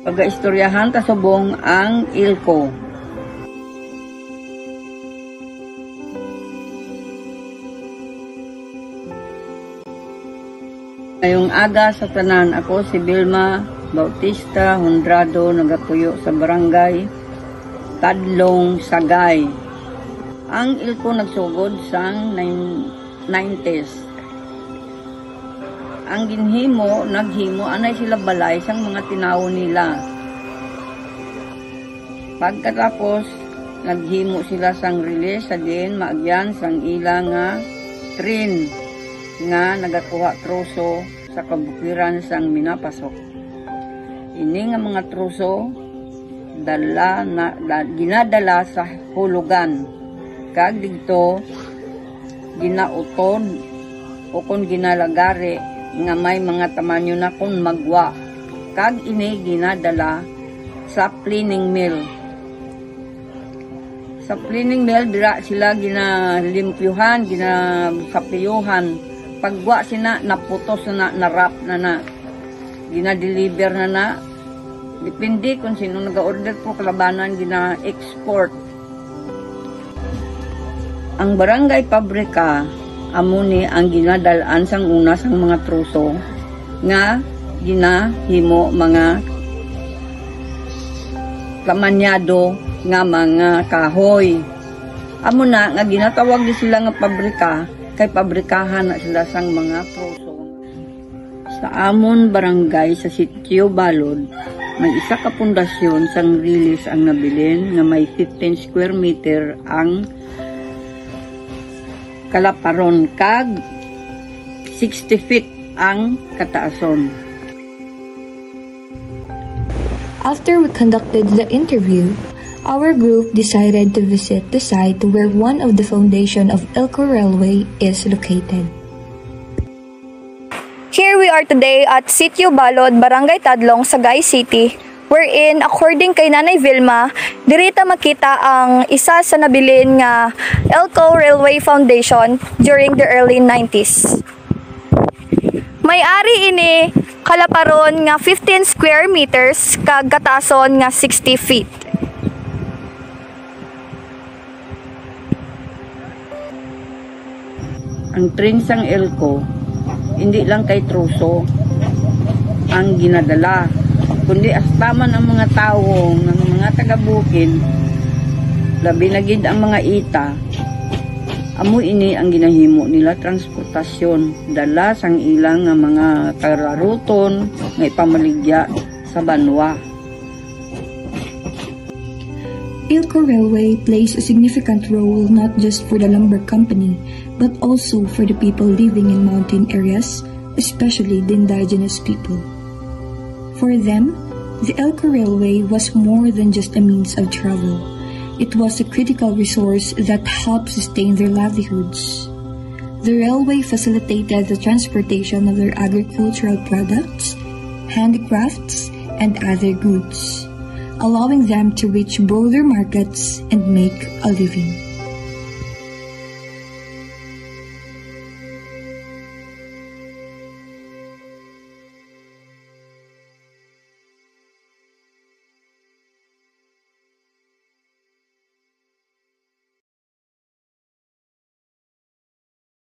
Pag-istoryahan kasubong ang Ilco. Ngayong aga sa tanan, ako si Vilma Bautista Honrado, nagapuyo sa barangay Tadlong, Sagay. Ang Ilco nagsugod sang 90s. Ang naghimo, anay sila balay sang mga tinawo nila. Pagkatapos, naghimo sila sang release sa din, maagyan sang ila nga train nga nagakuha troso sa kabukiran sang minapasok. Ini nga mga troso ginadala sa hulugan. Kag dito ginauton o kung ginalagari nga may mga tamanyo na kung magwa. Kag ini ginadala sa planing mill. Sa planing mill, dira sila ginalimpyuhan, ginasapiyuhan. Pagwa sina, naputos na, narap na. Ginadeliver na. Depende kung sino nag-order po kalabanan, gina-export. Ang barangay pabrika, amuni ang ginadalaan sang una sang mga troso nga ginahimo mga kamanyado nga mga kahoy. Amo na nga ginatawag sila nga pabrika kay pabrikahan na sila sang mga troso. Sa amon barangay sa Sitio Balod, may isa ka pundasyon sang release ang nabilin nga may 15 square meter ang kalaparon kag 60 feet ang kataason. After we conducted the interview, our group decided to visit the site where one of the foundation of Ilco Railway is located. Here we are today at Sitio Balod, Barangay Tadlong, Sagay City, wherein according kay Nanay Vilma, dirita makita ang isa sa nabilin nga Ilco Railway Foundation during the early 90s. May-ari ini kalaparon nga 15 square meters kag katason nga 60 feet. Ang train sang Ilco, hindi lang kay troso ang ginadala, kundi astaman ang mga tao, ng mga taga-bukid, labi na gid ang mga ita. Amo ini ang ginahimo nila transportasyon, dala sang ilang nga mga kararuton nga ipamaligya sa banwa. Ilco Railway plays a significant role not just for the lumber company, but also for the people living in mountain areas, especially the indigenous people. For them, the Ilco Railway was more than just a means of travel. It was a critical resource that helped sustain their livelihoods. The railway facilitated the transportation of their agricultural products, handicrafts, and other goods, allowing them to reach broader markets and make a living.